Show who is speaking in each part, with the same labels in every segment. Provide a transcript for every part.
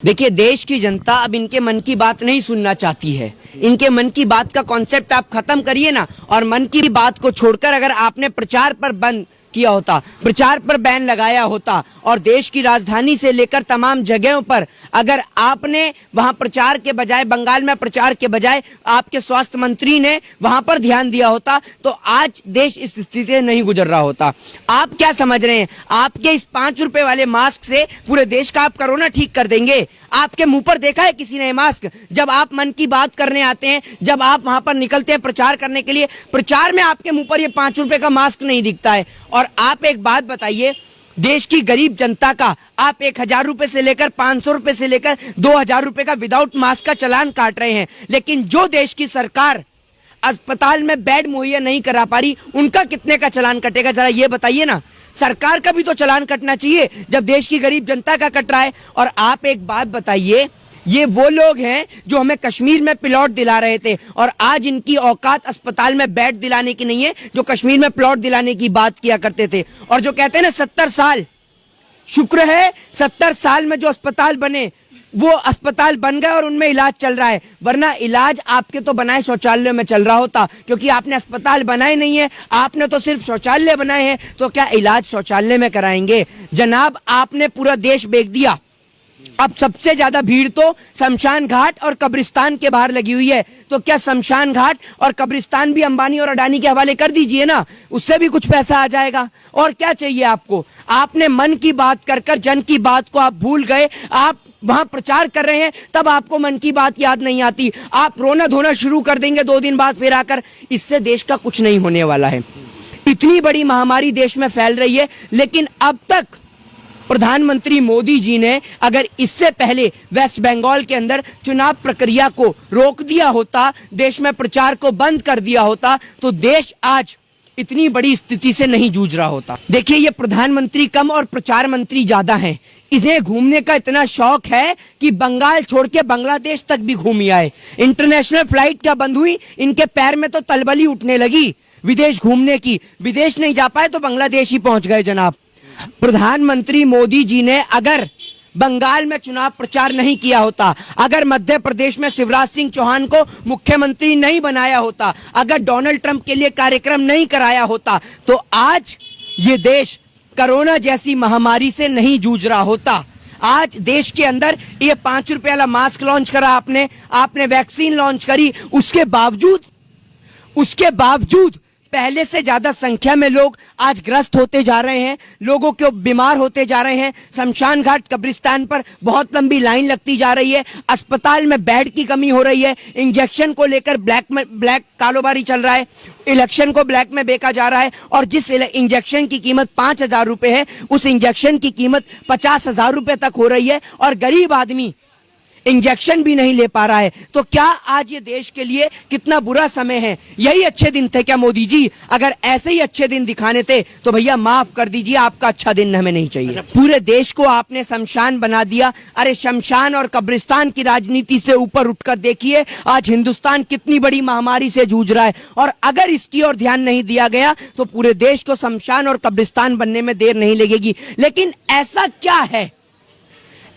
Speaker 1: देखिए, देश की जनता अब इनके मन की बात नहीं सुनना चाहती है। इनके मन की बात का कॉन्सेप्ट आप खत्म करिए ना, और मन की बात को छोड़कर अगर आपने प्रचार पर बंद किया होता, प्रचार पर बैन लगाया होता, और देश की राजधानी से लेकर तमाम जगहों पर अगर आपने वहां प्रचार के बजाय, बंगाल में प्रचार के बजाय आपके स्वास्थ्य मंत्री ने वहां पर ध्यान दिया होता, तो आज देश इस स्थिति से नहीं गुजर रहा होता। आप क्या समझ रहे हैं, आपके इस 5 रुपए वाले मास्क से पूरे देश का आप कोरोना ठीक कर देंगे? आपके मुंह पर देखा है किसी ने मास्क? जब आप मन की बात करने आते हैं, जब आप वहां पर निकलते हैं प्रचार करने के लिए, प्रचार में आपके मुंह पर ये 5 रुपए का मास्क नहीं दिखता है। और आप एक बात बताइए, देश की गरीब जनता का आप 1000 रुपए से लेकर 500 रुपए से लेकर 2000 रुपए का विदाउट मास्क का चालान काट रहे हैं, लेकिन जो देश की सरकार अस्पताल में बेड मुहैया नहीं करा पा रही, उनका कितने का चालान कटेगा? जरा ये बताइए ना। सरकार का भी तो चालान कटना चाहिए जब देश की गरीब जनता का कट रहा है। और आप एक बात बताइए, ये वो लोग हैं जो हमें कश्मीर में प्लॉट दिला रहे थे, और आज इनकी औकात अस्पताल में बेड दिलाने की नहीं है, जो कश्मीर में प्लॉट दिलाने की बात किया करते थे। और जो कहते हैं ना 70 साल, शुक्र है 70 साल में जो अस्पताल बने वो अस्पताल बन गए और उनमें इलाज चल रहा है, वरना इलाज आपके तो बनाए शौचालय में चल रहा होता, क्योंकि आपने अस्पताल बनाए नहीं है, आपने तो सिर्फ शौचालय बनाए हैं, तो क्या इलाज शौचालय में कराएंगे? जनाब, आपने पूरा देश बेच दिया। अब सबसे ज्यादा भीड़ तो शमशान घाट और कब्रिस्तान के बाहर लगी हुई है, तो क्या शमशान घाट और कब्रिस्तान भी अंबानी और अडानी के हवाले कर दीजिए ना, उससे भी कुछ पैसा आ जाएगा। और क्या चाहिए आपको? आपने मन की बात कर कर जन की बात को आप भूल गए। आप वहां प्रचार कर रहे हैं, तब आपको मन की बात याद नहीं आती। आप रोना धोना शुरू कर देंगे 2 दिन बाद फिर आकर। इससे देश का कुछ नहीं होने वाला है। इतनी बड़ी महामारी देश में फैल रही है, लेकिन अब तक प्रधानमंत्री मोदी जी ने अगर इससे पहले वेस्ट बंगाल के अंदर चुनाव प्रक्रिया को रोक दिया होता, देश में प्रचार को बंद कर दिया होता, तो देश आज इतनी बड़ी स्थिति से नहीं जूझ रहा होता। देखिए, ये प्रधानमंत्री कम और प्रचार मंत्री ज्यादा हैं। इन्हें घूमने का इतना शौक है कि बंगाल छोड़ के बांग्लादेश तक भी घूम आए। इंटरनेशनल फ्लाइट क्या बंद हुई, इनके पैर में तो तलबली उठने लगी विदेश घूमने की। विदेश नहीं जा पाए तो बांग्लादेश ही पहुंच गए। जनाब, प्रधानमंत्री मोदी जी ने अगर बंगाल में चुनाव प्रचार नहीं किया होता, अगर मध्य प्रदेश में शिवराज सिंह चौहान को मुख्यमंत्री नहीं बनाया होता, अगर डोनाल्ड ट्रंप के लिए कार्यक्रम नहीं कराया होता, तो आज ये देश कोरोना जैसी महामारी से नहीं जूझ रहा होता। आज देश के अंदर ये 5 रुपए वाला मास्क लॉन्च करा आपने वैक्सीन लॉन्च करी, उसके बावजूद पहले से ज्यादा संख्या में लोग आज ग्रस्त होते जा रहे हैं, लोगों को बीमार होते जा रहे हैं। शमशान घाट कब्रिस्तान पर बहुत लंबी लाइन लगती जा रही है, अस्पताल में बेड की कमी हो रही है, इंजेक्शन को लेकर ब्लैक कारोबारी चल रहा है, इलेक्शन को ब्लैक में बेचा जा रहा है, और जिस इंजेक्शन की कीमत 5000 रुपए है, उस इंजेक्शन की कीमत 50,000 रुपए तक हो रही है, और गरीब आदमी इंजेक्शन भी नहीं ले पा रहा है। तो क्या आज ये देश के लिए कितना बुरा समय है? यही अच्छे दिन थे क्या मोदी जी? अगर ऐसे ही अच्छे दिन दिखाने थे तो भैया माफ कर दीजिए, आपका अच्छा दिन हमें नहीं चाहिए। पूरे देश को आपने शमशान बना दिया। अरे शमशान और कब्रिस्तान की राजनीति से ऊपर उठकर देखिए आज हिंदुस्तान कितनी बड़ी महामारी से जूझ रहा है, और अगर इसकी ओर ध्यान नहीं दिया गया तो पूरे देश को शमशान और कब्रिस्तान बनने में देर नहीं लगेगी। लेकिन ऐसा क्या है,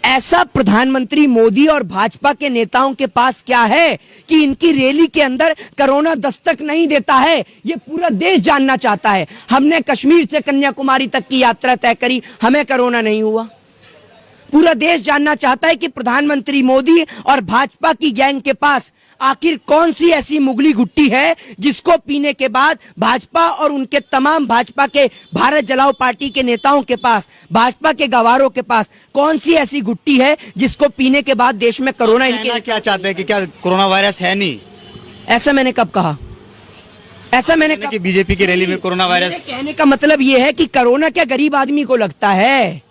Speaker 1: ऐसा प्रधानमंत्री मोदी और भाजपा के नेताओं के पास क्या है कि इनकी रैली के अंदर कोरोना दस्तक नहीं देता है? ये पूरा देश जानना चाहता है। हमने कश्मीर से कन्याकुमारी तक की यात्रा तय करी, हमें कोरोना नहीं हुआ। पूरा देश जानना चाहता है कि प्रधानमंत्री मोदी और भाजपा की गैंग के पास आखिर कौन सी ऐसी मुगली गुट्टी है जिसको पीने के बाद भाजपा और उनके तमाम भाजपा के भारत जलाओ पार्टी के नेताओं के पास, भाजपा के गवारों के पास कौन सी ऐसी गुट्टी है जिसको पीने के बाद देश में कोरोना इनके
Speaker 2: क्या चाहते हैं कि क्या कोरोना वायरस है नहीं?
Speaker 1: ऐसा मैंने कब कहा? ऐसा मैंने
Speaker 2: कि बीजेपी की रैली में कोरोना वायरस?
Speaker 1: कहने का मतलब यह है कि कोरोना क्या गरीब आदमी को लगता है,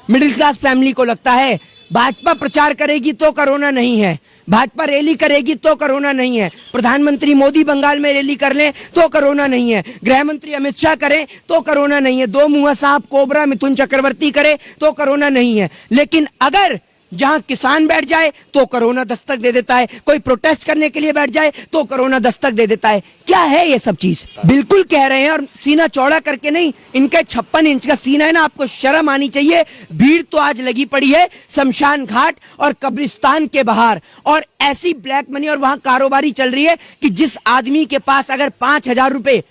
Speaker 1: मिडिल क्लास फैमिली को लगता है? भाजपा प्रचार करेगी तो कोरोना नहीं है, भाजपा रैली करेगी तो कोरोना नहीं है, प्रधानमंत्री मोदी बंगाल में रैली कर लें तो कोरोना नहीं है, गृह मंत्री अमित शाह करें तो कोरोना नहीं है, 2 मुंहा साहब कोबरा मिथुन चक्रवर्ती करे तो कोरोना नहीं है। लेकिन अगर जहां किसान बैठ जाए तो कोरोना दस्तक दे देता है, कोई प्रोटेस्ट करने के लिए बैठ जाए तो कोरोना दस्तक दे देता है। क्या है ये सब चीज? बिल्कुल कह रहे हैं, और सीना चौड़ा करके नहीं, इनका 56 इंच का सीना है ना, आपको शर्म आनी चाहिए। भीड़ तो आज लगी पड़ी है शमशान घाट और कब्रिस्तान के बाहर, और ऐसी ब्लैक मनी और वहां कारोबारी चल रही है कि जिस आदमी के पास अगर 5,000 रुपए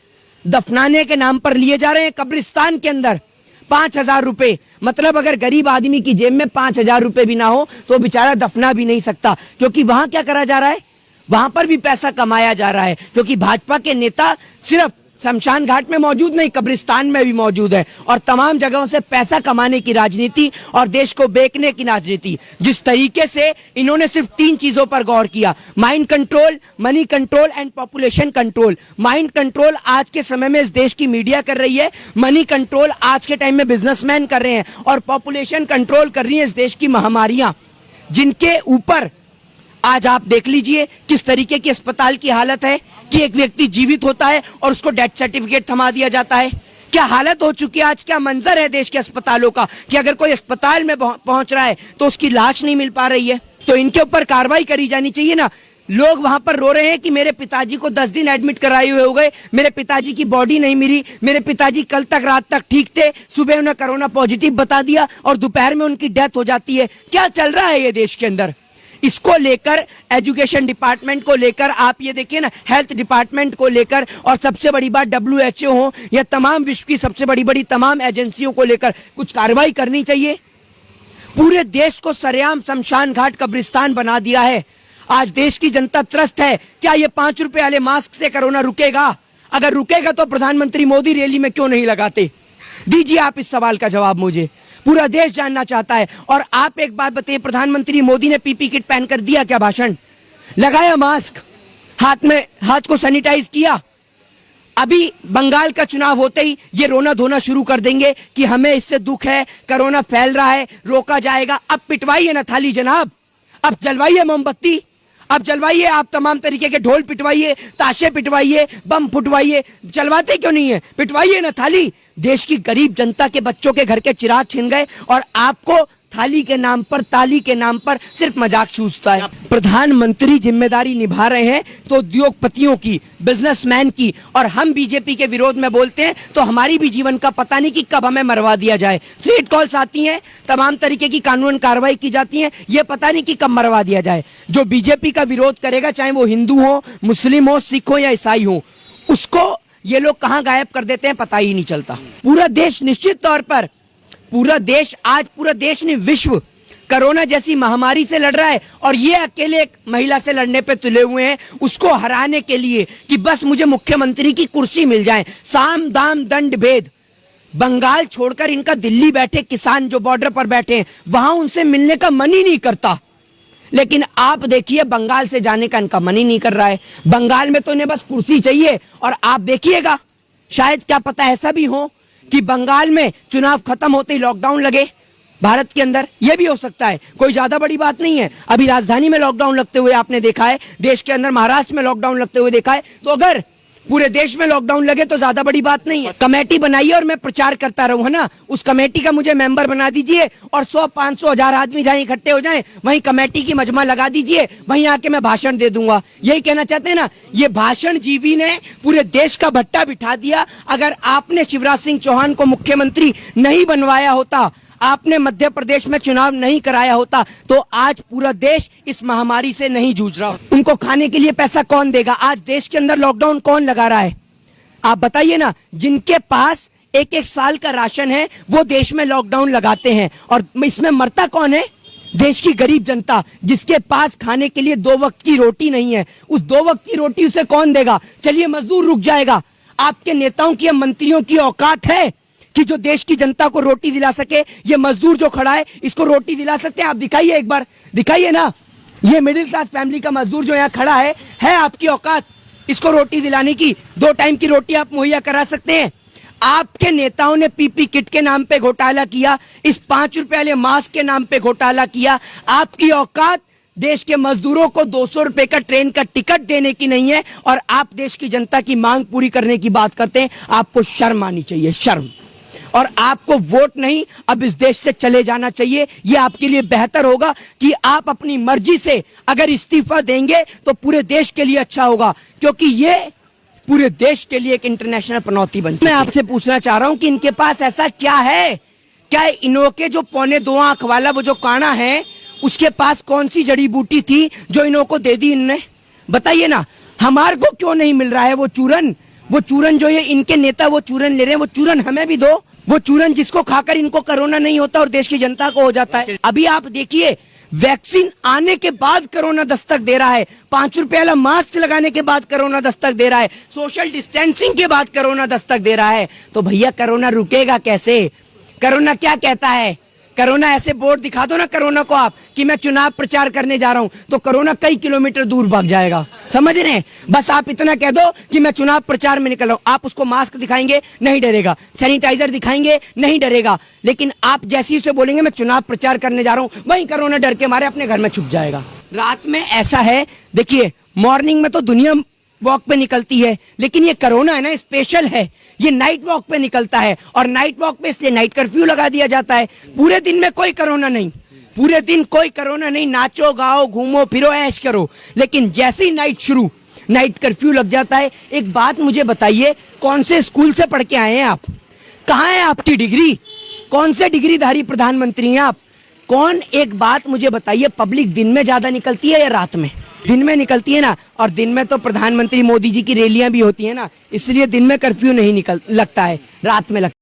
Speaker 1: दफनाने के नाम पर लिए जा रहे हैं कब्रिस्तान के अंदर, 5,000 रुपए, मतलब अगर गरीब आदमी की जेब में 5,000 रुपए भी ना हो तो बेचारा दफना भी नहीं सकता, क्योंकि वहां क्या करा जा रहा है, वहां पर भी पैसा कमाया जा रहा है, क्योंकि भाजपा के नेता सिर्फ शमशान घाट में मौजूद नहीं, कब्रिस्तान में भी मौजूद है, और तमाम जगहों से पैसा कमाने की राजनीति और देश को बेचने की राजनीति। जिस तरीके से इन्होंने सिर्फ 3 चीजों पर गौर किया, mind control, money control and population control. Mind control आज के समय में इस देश की मीडिया कर रही है, मनी कंट्रोल आज के टाइम में बिजनेसमैन कर रहे हैं, और पॉपुलेशन कंट्रोल कर रही है इस देश की महामारियां, जिनके ऊपर आज आप देख लीजिए किस तरीके की अस्पताल की हालत है कि एक व्यक्ति जीवित होता है और उसको डेथ सर्टिफिकेट थमा दिया जाता है। क्या हालत हो चुकी है आज, क्या मंजर है देश के अस्पतालों का कि अगर कोई अस्पताल में पहुंच रहा है तो उसकी लाश नहीं मिल पा रही है। तो इनके ऊपर कार्रवाई करी जानी चाहिए ना। लोग वहां पर रो रहे हैं कि मेरे पिताजी को 10 दिन एडमिट कराए हुए हो गए, मेरे पिताजी की बॉडी नहीं मिली, मेरे पिताजी कल तक रात तक ठीक थे, सुबह उन्हें कोरोना पॉजिटिव बता दिया और दोपहर में उनकी डेथ हो जाती है। क्या चल रहा है ये देश के अंदर? इसको लेकर एजुकेशन डिपार्टमेंट को लेकर आप ये देखिए ना, हेल्थ डिपार्टमेंट को लेकर, और सबसे बड़ी बात WHO हो या तमाम विश्व की सबसे बड़ी तमाम एजेंसियों को लेकर कुछ कार्रवाई करनी चाहिए। पूरे देश को सरेआम शमशान घाट कब्रिस्तान बना दिया है। आज देश की जनता त्रस्त है। क्या ये 5 रुपए वाले मास्क से कोरोना रुकेगा? अगर रुकेगा तो प्रधानमंत्री मोदी रैली में क्यों नहीं लगाते? दीजिए आप इस सवाल का जवाब मुझे, पूरा देश जानना चाहता है। और आप एक बात बताइए, प्रधानमंत्री मोदी ने पीपी किट पहनकर दिया क्या भाषण? लगाया मास्क, हाथ को सैनिटाइज किया? अभी बंगाल का चुनाव होते ही ये रोना धोना शुरू कर देंगे कि हमें इससे दुख है, कोरोना फैल रहा है, रोका जाएगा। अब पिटवाइए ना थाली जनाब, अब जलवाइए मोमबत्ती, अब जलवाइए, आप तमाम तरीके के ढोल पिटवाइए, ताशे पिटवाइए, बम फुटवाइए, चलवाते क्यों नहीं है? पिटवाइए ना थाली। देश की गरीब जनता के बच्चों के घर के चिराग छिन गए और आपको थाली के नाम पर, ताली के नाम पर सिर्फ मजाक सूझता है। प्रधानमंत्री जिम्मेदारी निभा रहे हैं तो उद्योगपतियों की, बिजनेसमैन की, और हम बीजेपी के विरोध में बोलते हैं तो हमारी भी जीवन का पता नहीं कि कब हमें मरवा दिया जाए। थ्रेट कॉल्स आती हैं, तमाम तरीके की कानून कार्रवाई की जाती है, ये पता नहीं कि कब मरवा दिया जाए। जो बीजेपी का विरोध करेगा, चाहे वो हिंदू हो, मुस्लिम हो, सिख हो या ईसाई हो, उसको ये लोग कहाँ गायब कर देते हैं पता ही नहीं चलता। पूरा देश, निश्चित तौर पर पूरा देश, आज पूरा देश नहीं विश्व कोरोना जैसी महामारी से लड़ रहा है, और ये अकेले एक महिला से लड़ने पे तुले हुए हैं उसको हराने के लिए कि बस मुझे मुख्यमंत्री की कुर्सी मिल जाए। साम दाम दंड भेद, बंगाल छोड़कर इनका दिल्ली बैठे किसान जो बॉर्डर पर बैठे हैं, वहां उनसे मिलने का मन ही नहीं करता। लेकिन आप देखिए बंगाल से जाने का इनका मन ही नहीं कर रहा है। बंगाल में तो इन्हें बस कुर्सी चाहिए, और आप देखिएगा शायद क्या पता ऐसा भी हो कि बंगाल में चुनाव खत्म होते ही लॉकडाउन लगे भारत के अंदर। यह भी हो सकता है, कोई ज्यादा बड़ी बात नहीं है। अभी राजधानी में लॉकडाउन लगते हुए आपने देखा है, देश के अंदर महाराष्ट्र में लॉकडाउन लगते हुए देखा है, तो अगर पूरे देश में लॉकडाउन लगे तो ज्यादा बड़ी बात नहीं है। कमेटी बनाइए और मैं प्रचार करता रहूं, है ना, उस कमेटी का मुझे मेंबर बना दीजिए, और 100, 500, 1000 आदमी जहां इकट्ठे हो जाएं वहीं कमेटी की मजमा लगा दीजिए, वहीं आके मैं भाषण दे दूंगा। यही कहना चाहते हैं ना, ये भाषण जीवी ने पूरे देश का भट्टा बिठा दिया। अगर आपने शिवराज सिंह चौहान को मुख्यमंत्री नहीं बनवाया होता, आपने मध्य प्रदेश में चुनाव नहीं कराया होता, तो आज पूरा देश इस महामारी से नहीं जूझ रहा। उनको खाने के लिए पैसा कौन देगा? आज देश के अंदर लॉकडाउन कौन लगा रहा है? आप बताइए ना। जिनके पास 1-1 साल का राशन है वो देश में लॉकडाउन लगाते हैं, और इसमें मरता कौन है? देश की गरीब जनता, जिसके पास खाने के लिए 2 वक्त की रोटी नहीं है। उस 2 वक्त की रोटी उसे कौन देगा? चलिए मजदूर रुक जाएगा। आपके नेताओं की, मंत्रियों की औकात है कि जो देश की जनता को रोटी दिला सके? ये मजदूर जो खड़ा है इसको रोटी दिला सकते हैं? आप दिखाइए, एक बार दिखाइए ना। ये मिडिल क्लास फैमिली का मजदूर जो यहाँ खड़ा है आपकी औकात इसको रोटी दिलाने की? 2 टाइम की रोटी आप मुहैया करा सकते हैं? आपके नेताओं ने पीपी किट के नाम पे घोटाला किया, इस 5 रुपए वाले मास्क के नाम पे घोटाला किया। आपकी औकात देश के मजदूरों को 200 रुपए का ट्रेन का टिकट देने की नहीं है, और आप देश की जनता की मांग पूरी करने की बात करते हैं। आपको शर्म आनी चाहिए, शर्म। और आपको वोट नहीं, अब इस देश से चले जाना चाहिए। ये आपके लिए बेहतर होगा कि आप अपनी मर्जी से अगर इस्तीफा देंगे तो पूरे देश के लिए अच्छा होगा, क्योंकि ये पूरे देश के लिए एक इंटरनेशनल पनौती बन चुकी है। मैं आपसे पूछना चाह रहा हूं कि इनके पास ऐसा क्या है, क्या इन्हों के जो 2.25 आंख वाला वो जो काना है, उसके पास कौन सी जड़ी बूटी थी जो इन्हों को दे दी इनने? बताइए ना, हमारे को क्यों नहीं मिल रहा है वो चूरन जो ये इनके नेता वो चूरन ले रहे हैं, वो चूरन हमें भी दो, वो चूरन जिसको खाकर इनको कोरोना नहीं होता और देश की जनता को हो जाता है। अभी आप देखिए, वैक्सीन आने के बाद कोरोना दस्तक दे रहा है, 5 रुपए वाला मास्क लगाने के बाद कोरोना दस्तक दे रहा है, सोशल डिस्टेंसिंग के बाद कोरोना दस्तक दे रहा है। तो भैया कोरोना रुकेगा कैसे? कोरोना क्या कहता है? कोरोना ऐसे बोर्ड दिखा दो ना कोरोना को आप कि मैं चुनाव प्रचार करने जा रहा हूं, तो कोरोना कई किलोमीटर दूर भाग जाएगा। समझ रहे हैं? बस आप इतना कह दो कि मैं चुनाव प्रचार में निकल रहा हूं, आप उसको मास्क दिखाएंगे नहीं डरेगा, सैनिटाइजर दिखाएंगे नहीं डरेगा, लेकिन आप जैसे ही उसे बोलेंगे मैं चुनाव प्रचार करने जा रहा हूं, वहीं कोरोना डर के मारे अपने घर में छुप जाएगा। रात में ऐसा है, देखिए मॉर्निंग में तो दुनिया वॉक पे निकलती है, लेकिन ये कोरोना है ना, स्पेशल है, ये नाइट वॉक पे निकलता है, और नाइट वॉक पे इसलिए नाइट कर्फ्यू लगा दिया जाता है। पूरे दिन में कोई कोरोना नहीं, पूरे दिन कोई कोरोना नहीं, नाचो गाओ घूमो फिरो ऐश करो, लेकिन जैसे ही नाइट शुरू, नाइट कर्फ्यू लग जाता है। एक बात मुझे बताइए, कौन से स्कूल से पढ़ के आए हैं आप? कहाँ है आपकी डिग्री? कौन से डिग्रीधारी प्रधानमंत्री हैं आप? कौन, एक बात मुझे बताइए, पब्लिक दिन में ज्यादा निकलती है या रात में? दिन में निकलती है ना, और दिन में तो प्रधानमंत्री मोदी जी की रैलियां भी होती है ना, इसलिए दिन में कर्फ्यू नहीं लगता है, रात में लगता है।